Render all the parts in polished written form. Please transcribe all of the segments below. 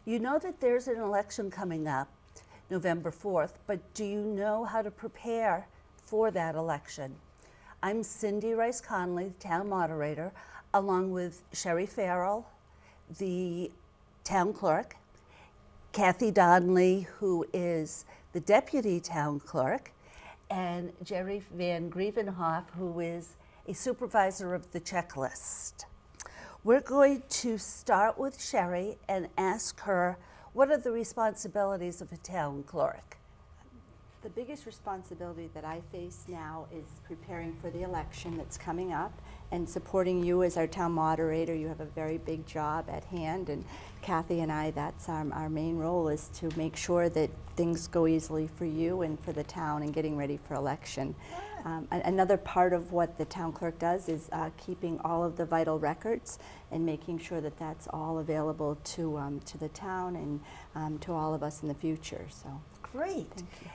You know that there's an election coming up November 4th, but do you know how to prepare for that election? I'm Cindy Rice Conley, the town moderator, along with Sherry Farrell, the town clerk, Kathy Donnelly, who is the deputy town clerk, and Jerry Van Grievenhoff, who is a supervisor of the checklist. We're going to start with Sherry and ask her, what are the responsibilities of a town clerk? The biggest responsibility that I face now is preparing for the election that's coming up and supporting you as our town moderator. You have a very big job at hand, and Kathy and I, that's our main role, is to make sure that things go easily for you and for the town and getting ready for election. Another part of what the town clerk does is keeping all of the vital records and making sure that that's all available to the town and to all of us in the future. So Great. thank you.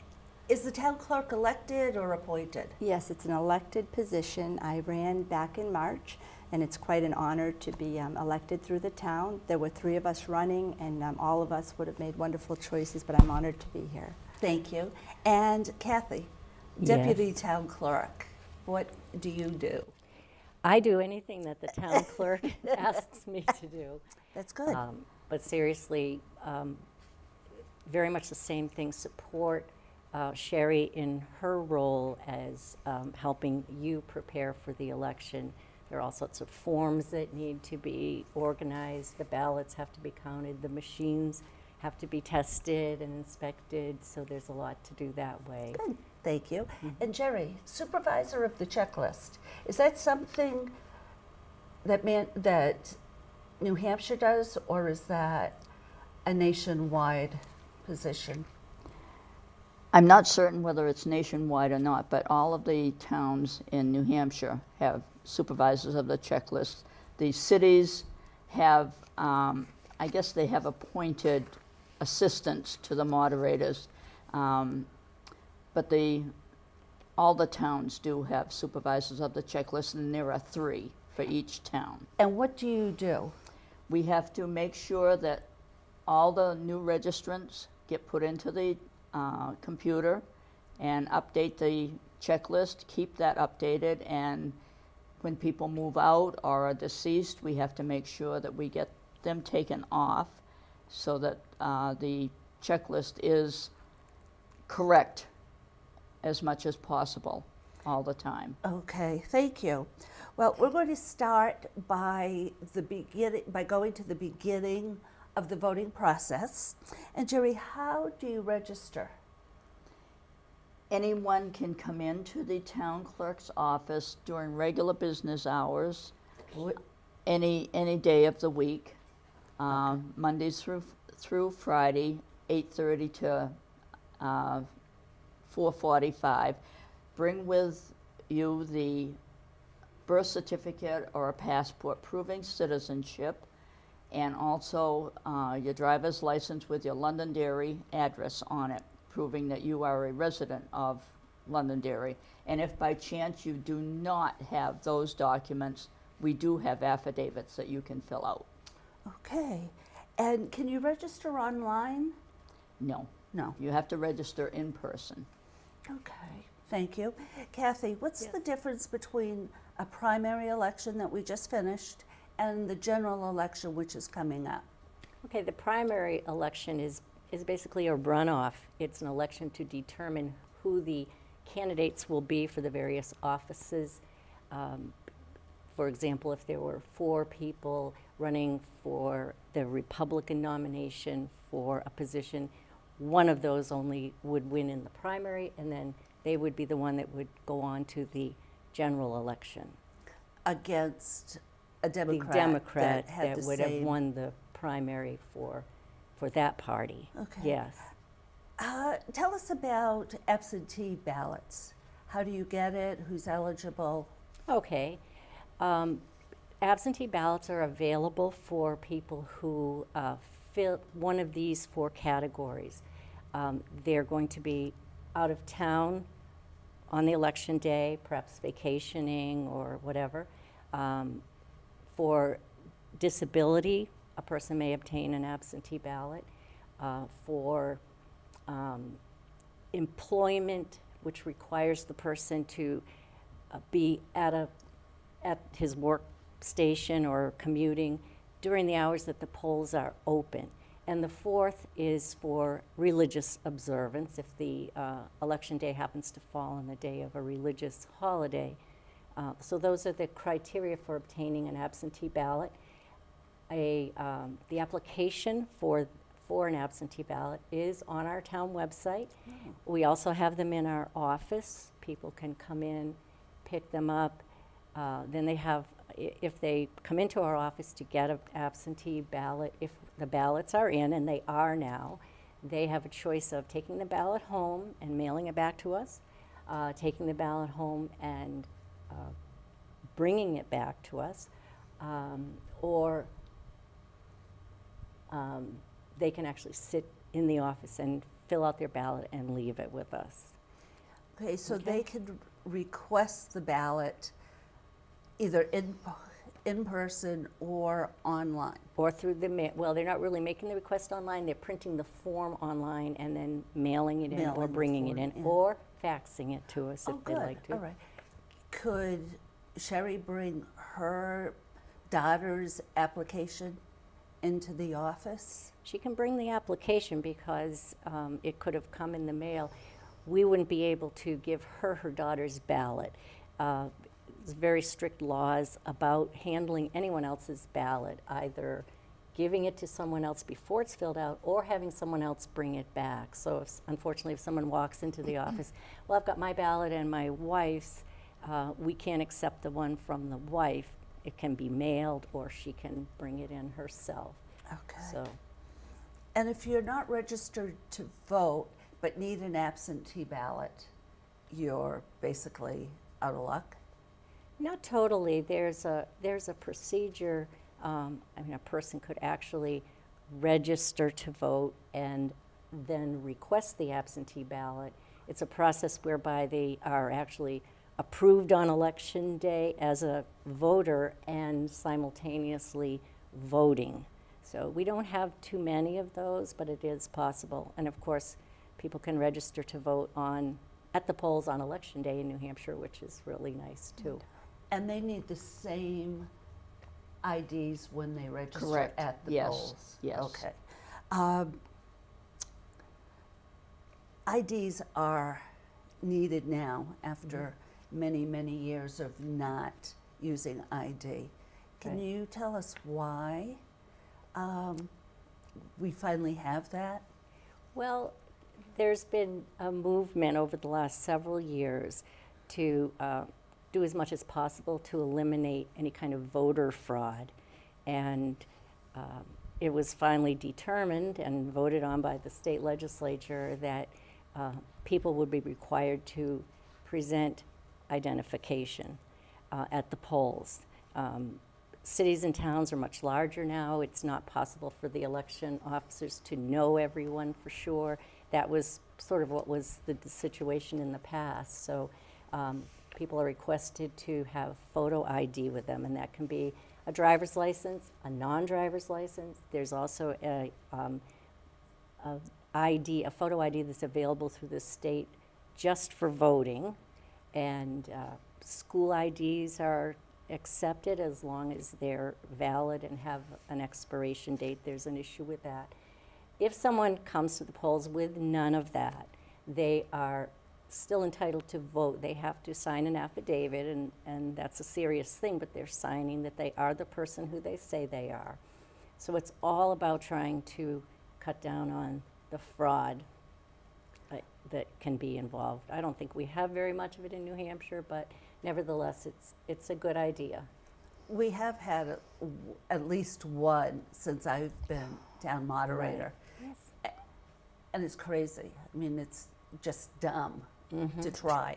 Is the town clerk elected or appointed? Yes, it's an elected position. I ran back in March, and it's quite an honor to be elected through the town. There were 3 of us running, and all of us would have made wonderful choices, but I'm honored to be here. Thank you. And Kathy, Yes. deputy town clerk, what do you do? I do anything that the town clerk asks me to do. That's good. But seriously, very much the same thing, support Sherry in her role as helping you prepare for the election. There are all sorts of forms that need to be organized. The ballots have to be counted. The machines have to be tested and inspected. So there's a lot to do that way. Good. Thank you. And Jerry, supervisor of the checklist, is that something that New Hampshire does, or is that a nationwide position? I'm not certain whether it's nationwide or not, but all of the towns in New Hampshire have supervisors of the checklist. The cities have, I guess they have appointed assistants to the moderators, but all the towns do have supervisors of the checklist, and there are 3 for each town. And what do you do? We have to make sure that all the new registrants get put into the computer and update the checklist, keep that updated, and when people move out or are deceased, we have to make sure that we get them taken off so that the checklist is correct as much as possible all the time. Okay, thank you. Well, we're going to start by going to the beginning of the voting process. And Jerry, how do you register? Anyone can come into the town clerk's office during regular business hours, any day of the week, Mondays through Friday, 8:30 to 4:45. Bring with you the birth certificate or a passport proving citizenship, and also your driver's license with your Londonderry address on it, proving that you are a resident of Londonderry. And if by chance you do not have those documents, we do have affidavits that you can fill out. Okay. And can you register online? No, No. you have to register in person. Okay, thank you. Kathy, what's the difference between a primary election that we just finished and the general election which is coming up? Okay, the primary election is basically a runoff. It's an election to determine who the candidates will be for the various offices. For example, if there were 4 people running for the Republican nomination for a position, one of those only would win in the primary, and then they would be the one that would go on to the general election. Against a Democrat, The Democrat that had the would have same. won the primary for that party. Okay. Yes. Tell us about absentee ballots. How do you get it? Who's eligible? Okay. Absentee ballots are available for people who fill one of these 4 categories. They're going to be out of town on the election day, perhaps vacationing or whatever. For disability, a person may obtain an absentee ballot for employment, which requires the person to be at his workstation or commuting during the hours that the polls are open. And the fourth is for religious observance, if the election day happens to fall on the day of a religious holiday. So those are the criteria for obtaining an absentee ballot. The application for an absentee ballot is on our town website. We also have them in our office. People can come in, pick them up. Then they have, if they come into our office to get an absentee ballot, if the ballots are in, and they are now, they have a choice of taking the ballot home and mailing it back to us, taking the ballot home and bringing it back to us, or they can actually sit in the office and fill out their ballot and leave it with us. Okay, so Okay. they could request the ballot either in person or online. Or through the mail. Well, they're not really making the request online. They're printing the form online and then mailing it in Mailing or the bringing it form in, in. or faxing it to us Oh, if they good. like to. All right. Could Sherry bring her daughter's application into the office? She can bring the application because it could have come in the mail. We wouldn't be able to give her daughter's ballot. There's very strict laws about handling anyone else's ballot, either giving it to someone else before it's filled out or having someone else bring it back. So unfortunately, if someone walks into the office, well, I've got my ballot and my wife's, we can't accept the one from the wife. It can be mailed or she can bring it in herself. Okay. So, And if you're not registered to vote but need an absentee ballot, you're basically out of luck? not totally. There's a procedure. I mean, a person could actually register to vote and then request the absentee ballot. It's a process whereby they are actually approved on election day as a voter and simultaneously voting. So we don't have too many of those, but it is possible. And of course, people can register to vote at the polls on election day in New Hampshire, which is really nice too. And they need the same IDs when they register Correct. at the Yes. polls? Yes. Okay. IDs are needed now after many, many years of not using ID. Can Right. you tell us why we finally have that? Well, there's been a movement over the last several years to do as much as possible to eliminate any kind of voter fraud. And it was finally determined and voted on by the state legislature that people would be required to present identification at the polls. Cities and towns are much larger now. It's not possible for the election officers to know everyone for sure. That was sort of what was the situation in the past. So people are requested to have photo ID with them, and that can be a driver's license, a non-driver's license. There's also a photo ID that's available through the state just for voting, and school IDs are accepted as long as they're valid and have an expiration date. There's an issue with that. If someone comes to the polls with none of that, they are still entitled to vote. They have to sign an affidavit, and that's a serious thing, but they're signing that they are the person who they say they are. So it's all about trying to cut down on the fraud that can be involved. I don't think we have very much of it in New Hampshire, but nevertheless, it's a good idea. We have had at least one since I've been town moderator. Yes. And it's crazy. I mean, it's just dumb to try.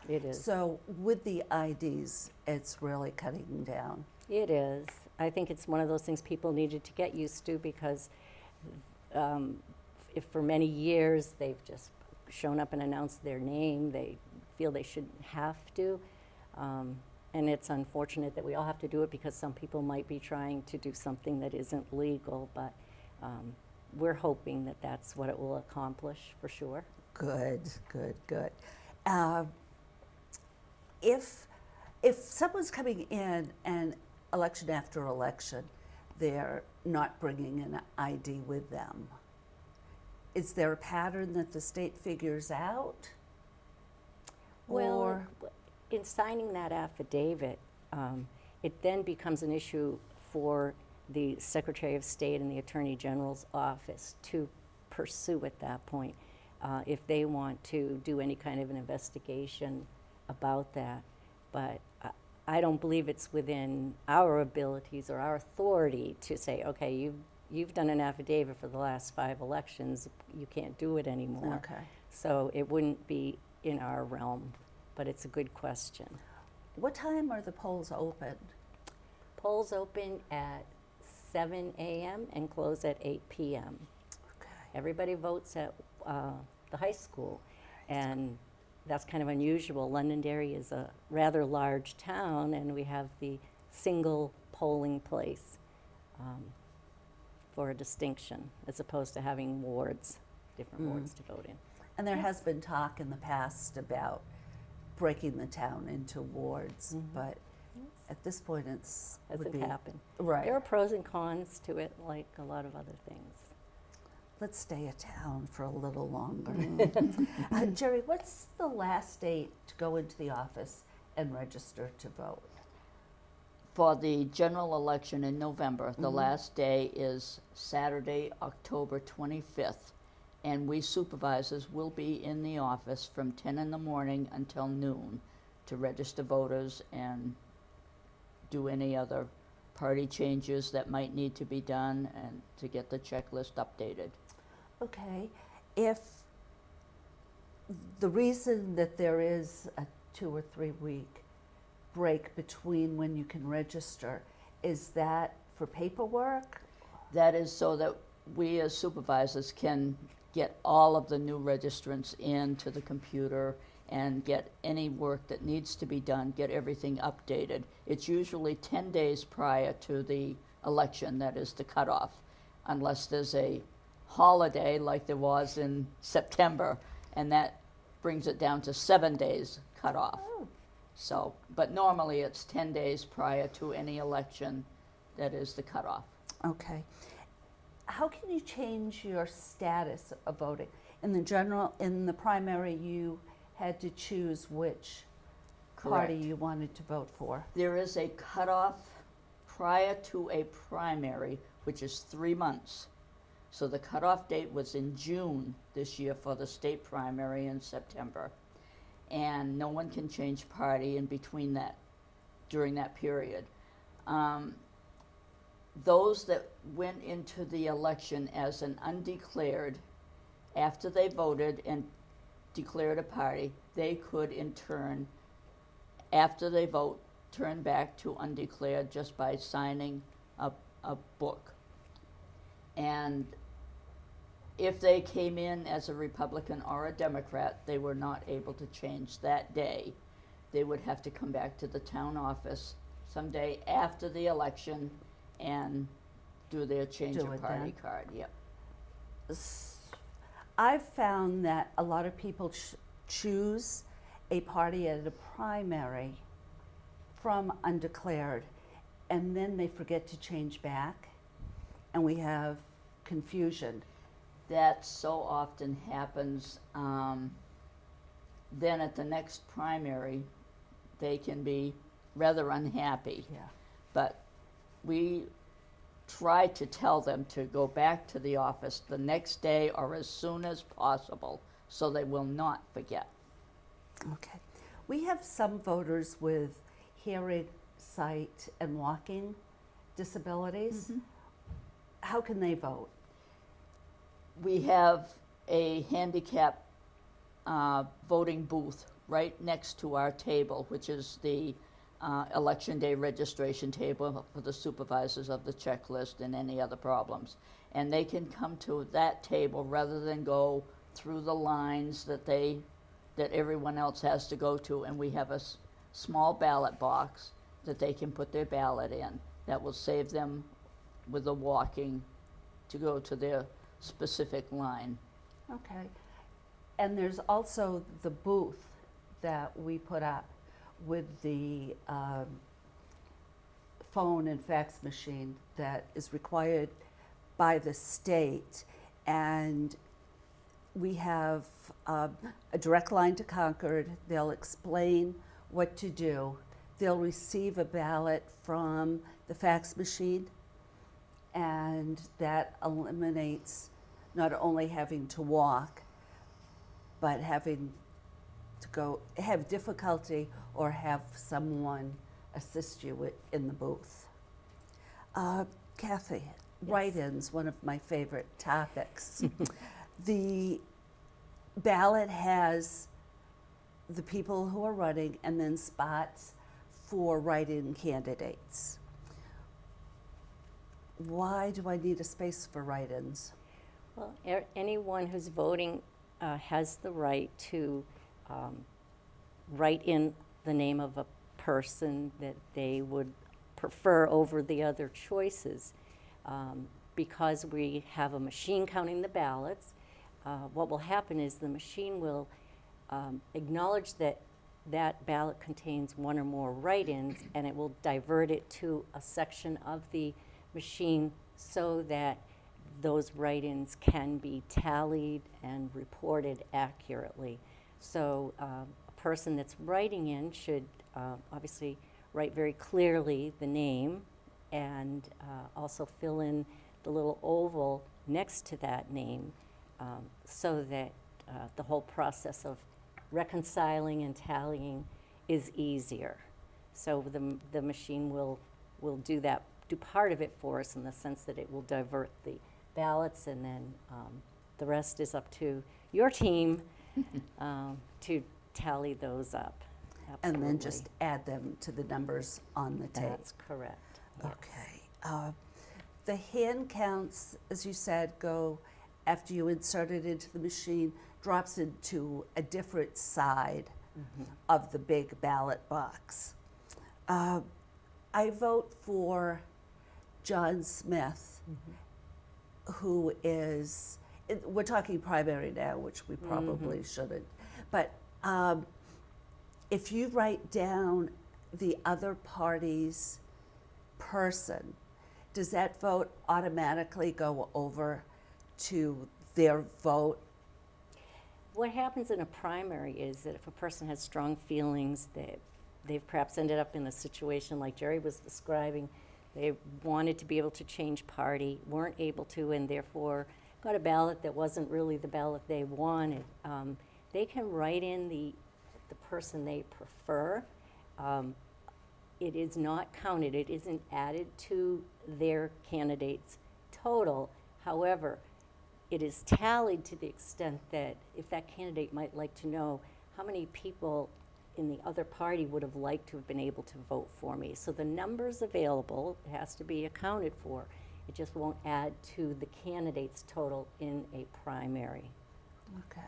It is. So with the IDs, it's really cutting down. It is. I think it's one of those things people needed to get used to because if for many years they've just shown up and announced their name, they feel they shouldn't have to. And it's unfortunate that we all have to do it because some people might be trying to do something that isn't legal, but we're hoping that that's what it will accomplish for sure. Good, good, good. Uh, if someone's coming in and election after election, they're not bringing an ID with them, is there a pattern that the state figures out? Well, Or- in signing that affidavit, it then becomes an issue for the Secretary of State and the Attorney General's office to pursue at that point, if they want to do any kind of an investigation about that. But I don't believe it's within our abilities or our authority to say, okay, you've done an affidavit for the last 5 elections, you can't do it anymore. Okay. So it wouldn't be in our realm, but it's a good question. What time are the polls open? Polls open at 7 a.m. and close at 8 p.m. Okay. Everybody votes at the high school, and that's kind of unusual. Londonderry is a rather large town, and we have the single polling place for a distinction, as opposed to having wards, different wards to vote in. And there has been talk in the past about breaking the town into wards, but at this point it's would Hasn't be happened. right. There are pros and cons to it, like a lot of other things. Let's stay a town for a little longer. Jerry, what's the last date to go into the office and register to vote? For the general election in November, the last day is Saturday, October 25th, and we supervisors will be in the office from 10 in the morning until noon to register voters and do any other party changes that might need to be done and to get the checklist updated. Okay, if the reason that there is a 2 or 3 week break between when you can register, is that for paperwork? That is so that we as supervisors can get all of the new registrants into the computer and get any work that needs to be done, get everything updated. It's usually 10 days prior to the election, that is the cutoff, unless there's a holiday like there was in September, and that brings it down to 7 days cutoff. Oh. So, but normally it's 10 days prior to any election, that is the cutoff. Okay. How can you change your status of voting? In the primary, you had to choose which party Correct. you wanted to vote for. There is a cutoff prior to a primary, which is 3 months. So the cutoff date was in June this year for the state primary in September. And no one can change party in between that, during that period. Those that went into the election as an undeclared, after they voted and declared a party, they could in turn, after they vote, turn back to undeclared just by signing a book. And if they came in as a Republican or a Democrat, they were not able to change that day. They would have to come back to the town office someday after the election and do their change Do of it party then. card. Yep. I've found that a lot of people choose a party at a primary from undeclared, and then they forget to change back, and we have confusion. That so often happens. Then at the next primary, they can be rather unhappy. Yeah. But we try to tell them to go back to the office the next day or as soon as possible so they will not forget. Okay. We have some voters with hearing, sight, and walking disabilities. How can they vote? We have a handicap voting booth right next to our table, which is the election day registration table for the supervisors of the checklist and any other problems. And they can come to that table rather than go through the lines that everyone else has to go to. And we have small ballot box that they can put their ballot in. That will save them with the walking to go to their specific line. Okay. And there's also the booth that we put up with the phone and fax machine that is required by the state. And we have a direct line to Concord. They'll explain what to do. They'll receive a ballot from the fax machine, and that eliminates not only having to walk, but having to have difficulty or have someone assist you in the booth. Kathy, write-ins, one of my favorite topics. The ballot has the people who are running and then spots for write-in candidates. Why do I need a space for write-ins? Well, anyone who's voting has the right to write in the name of a person that they would prefer over the other choices. Because we have a machine counting the ballots, what will happen is the machine will acknowledge that that ballot contains one or more write-ins, and it will divert it to a section of the machine so that those write-ins can be tallied and reported accurately. So a person that's writing in should obviously write very clearly the name and also fill in the little oval next to that name so that the whole process of reconciling and tallying is easier. So the machine will do part of it for us in the sense that it will divert the ballots, and then the rest is up to your team to tally those up. Absolutely. And then just add them to the numbers on the tape. That's correct. Yes. Okay. The hand counts, as you said, go after you insert it into the machine, drops into a different side of the big ballot box. I vote for John Smith, who is, we're talking primary now, which we probably shouldn't, but if you write down the other party's person, does that vote automatically go over to their vote? What happens in a primary is that if a person has strong feelings that they've perhaps ended up in a situation like Jerry was describing, they wanted to be able to change party, weren't able to, and therefore got a ballot that wasn't really the ballot they wanted, they can write in the person they prefer. It is not counted, it isn't added to their candidate's total. However, it is tallied to the extent that if that candidate might like to know how many people in the other party would have liked to have been able to vote for me. So the numbers available has to be accounted for. It just won't add to the candidate's total in a primary. Okay.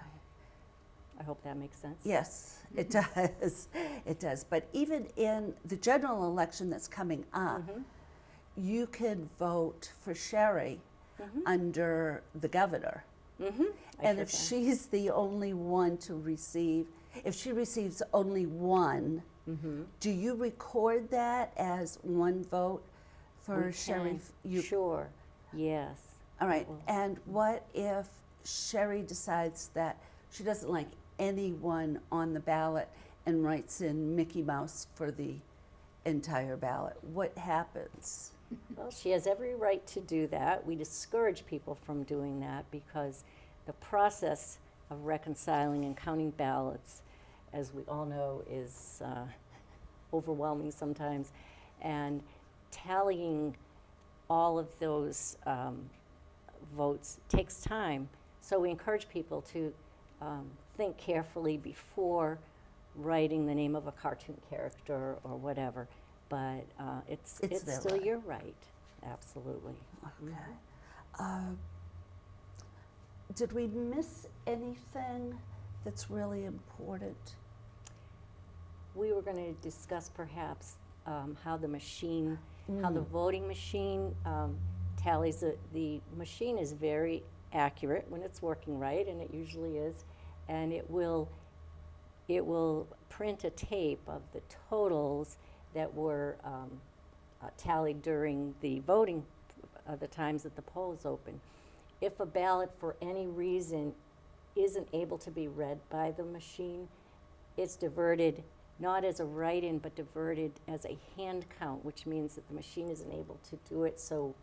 I hope that makes sense. Yes, it does. It does. But even in the general election that's coming up, you can vote for Sherry under the governor. And if she's the only one to receive, if she receives only one, do you record that as one vote for We Sherry? can. Sure, yes. All right. And what if Sherry decides that she doesn't like anyone on the ballot and writes in Mickey Mouse for the entire ballot? What happens? Well, she has every right to do that. We discourage people from doing that because the process of reconciling and counting ballots, as we all know, is overwhelming sometimes. And tallying all of those votes takes time. So we encourage people to think carefully before writing the name of a cartoon character or whatever. But it's their still right. your right, absolutely. Okay. Did we miss anything that's really important? We were going to discuss perhaps how the machine, how the voting machine tallies. The machine is very accurate when it's working right, and it usually is, and it will print a tape of the totals that were tallied during the voting, the times that the polls open. If a ballot for any reason isn't able to be read by the machine, it's diverted not as a write-in, but diverted as a hand count, which means that the machine isn't able to do it. So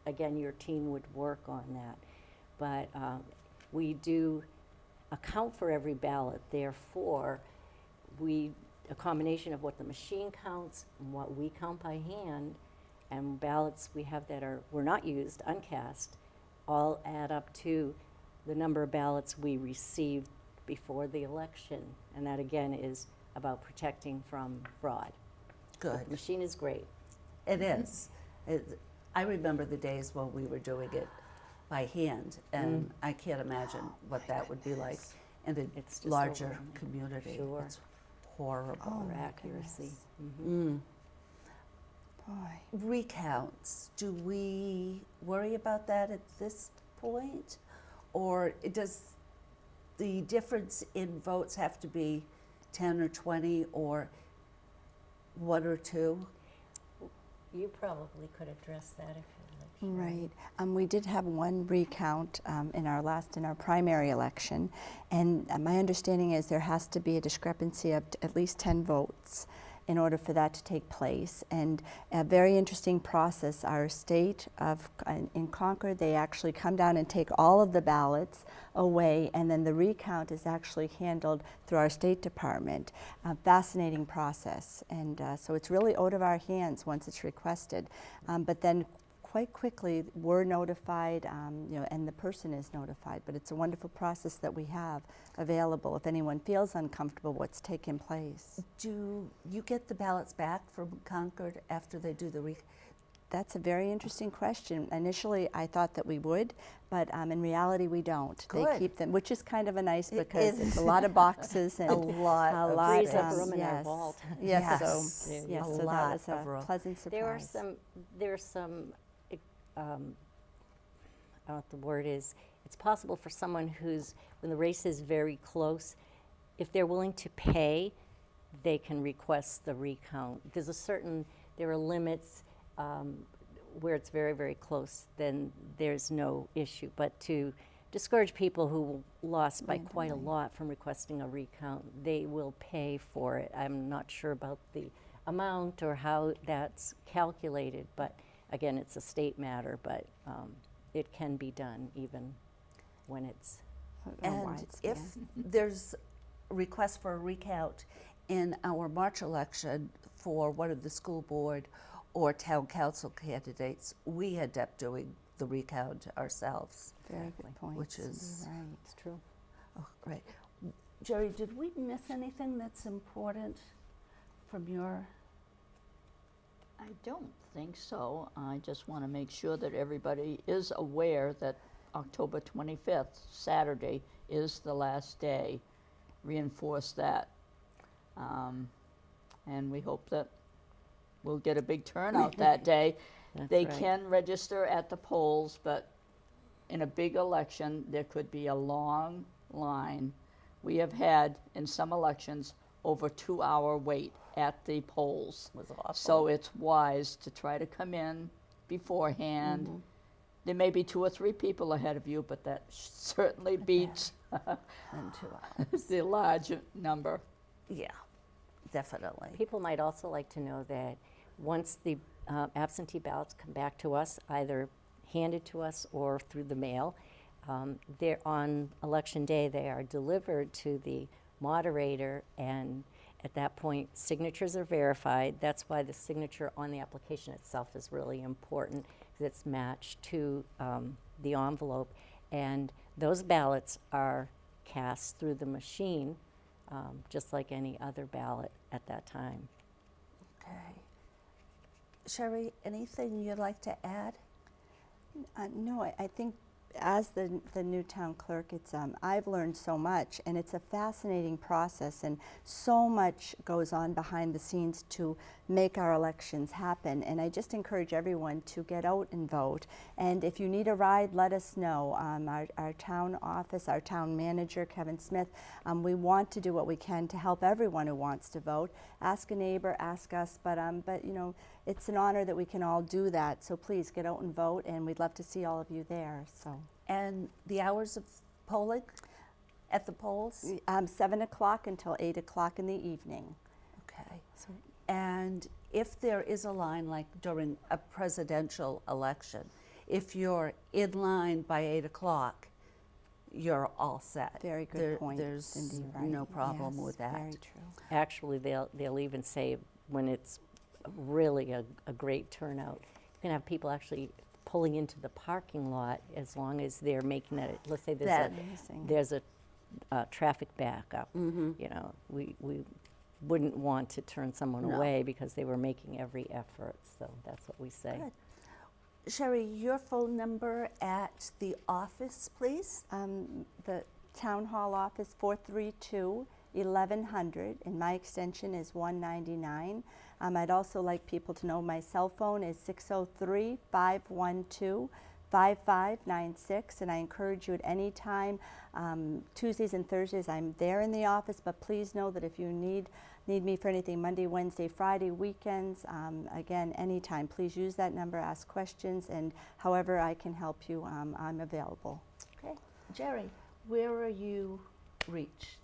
again, your team would work on that. But we do account for every ballot. Therefore, a combination of what the machine counts and what we count by hand, and ballots we have that were not used, uncast, all add up to the number of ballots we received before the election. And that again is about protecting from fraud. Good. The machine is great. It is. I remember the days when we were doing it by hand, and I can't imagine what that would be like in a It's just larger overwhelming. community. Sure. It's horrible. For my accuracy. Boy. Recounts, do we worry about that at this point? Or does the difference in votes have to be 10 or 20 or 1 or 2? You probably could address that if you'd like. Right. We did have one recount in our primary election, and my understanding is there has to be a discrepancy of at least 10 votes in order for that to take place. And a very interesting process, our state in Concord, they actually come down and take all of the ballots away, and then the recount is actually handled through our State Department. Fascinating process, and so it's really out of our hands once it's requested. But then quite quickly we're notified, and the person is notified. But it's a wonderful process that we have available if anyone feels uncomfortable what's taken place. Do you get the ballots back from Concord after they do the That's a very interesting question. Initially, I thought that we would, but in reality, we don't. Good. They keep them, which is kind of a nice It because is. it's a lot of boxes and A lot of Frees up space. room in our yes. vault. Yes, Yes. so Yeah, yes, a so that lot was of a room. pleasant surprise. There are some, I don't know what the word is, it's possible for someone when the race is very close, if they're willing to pay, they can request the recount. There are limits where it's very, very close, then there's no issue. But to discourage people who lost by quite a lot from requesting a recount, they will pay for it. I'm not sure about the amount or how that's calculated, but again, it's a state matter, but it can be done even when it's And if there's a request for a recount in our March election for one of the school board or town council candidates, we end up doing the recount ourselves. Very good point. Which is- You're right. it's true. Oh, great. Jerry, did we miss anything that's important from your? I don't think so. I just want to make sure that everybody is aware that October 25th, Saturday, is the last day. Reinforce that. And we hope that we'll get a big turnout that day. That's They right. can register at the polls, but in a big election, there could be a long line. We have had, in some elections, over 2-hour wait at the polls. Was awful. So it's wise to try to come in beforehand. There may be 2 or 3 people ahead of you, but that certainly beats In 2 hours. the large number. Yeah, definitely. People might also like to know that once the absentee ballots come back to us, either handed to us or through the mail, they're on election day, they are delivered to the moderator, and at that point, signatures are verified. That's why the signature on the application itself is really important, because it's matched to the envelope. And those ballots are cast through the machine, just like any other ballot at that time. Okay. Sherry, anything you'd like to add? No, I think as the new town clerk, it's I've learned so much, and it's a fascinating process, and so much goes on behind the scenes to make our elections happen. And I just encourage everyone to get out and vote. And if you need a ride, let us know. Our town office, our town manager, Kevin Smith, we want to do what we can to help everyone who wants to vote. Ask a neighbor, ask us, but you know, it's an honor that we can all do that. So please get out and vote, and we'd love to see all of you there. So. And the hours of polling at the polls? 7 o'clock until 8 o'clock in the evening. Okay. And if there is a line like during a presidential election, if you're in line by 8 o'clock, you're all set. Very good point, There's Cindy, right. no problem Yes, with that. Very true. Actually, they'll even say when it's really a great turnout, you can have people actually pulling into the parking lot as long as they're making it. Let's say Amazing. there's a traffic backup. You know, we wouldn't want to turn someone No. away because they were making every effort. So that's what we say. Good. Sherry, your phone number at the office, please? The town hall office, 432-1100, and my extension is 199. I'd also like people to know my cell phone is 603-512-5596, and I encourage you at any time. Tuesdays and Thursdays I'm there in the office, but please know that if you need me for anything Monday, Wednesday, Friday, weekends, again, anytime, please use that number, ask questions, and however I can help you, I'm available. Okay. Jerry, where are you reached?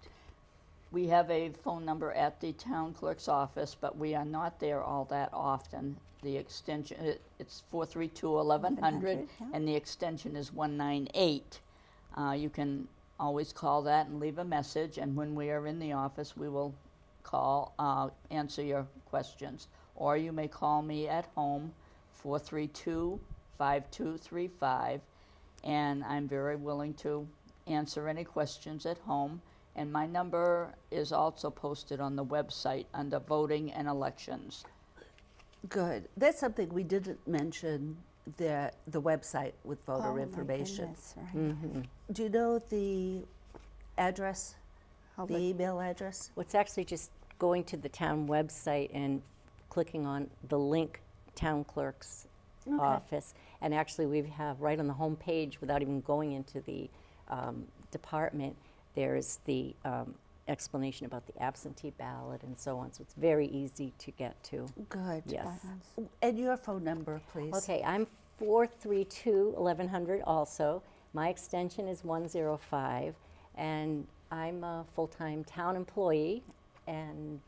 We have a phone number at the town clerk's office, but we are not there all that often. The extension, it's 432-1100, yeah. and the extension is 198. You can always call that and leave a message, and when we are in the office, we will call, answer your questions. Or you may call me at home, 432-5235, and I'm very willing to answer any questions at home. And my number is also posted on the website under voting and elections. Good. That's something we didn't mention, the website with voter Oh, my information. goodness, right. Do you know the address, I'll the let- email address? Well, it's actually just going to the town website and clicking on the link town clerk's office. And actually we have right on the home page, without even going into the department, there's the explanation about the absentee ballot and so on. So it's very easy to get to. Good. Yes. And your phone number, please. Okay, I'm 432-1100 also. My extension is 105, and I'm a full-time town employee, and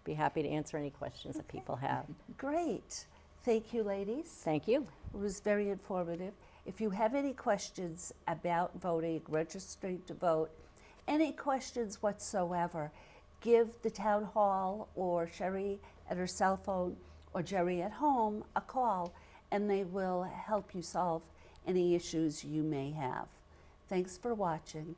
be happy to answer any questions that people have. Great. Thank you, ladies. Thank you. It was very informative. If you have any questions about voting, registering to vote, any questions whatsoever, give the town hall or Sherry at her cell phone or Jerry at home a call, and they will help you solve any issues you may have. Thanks for watching.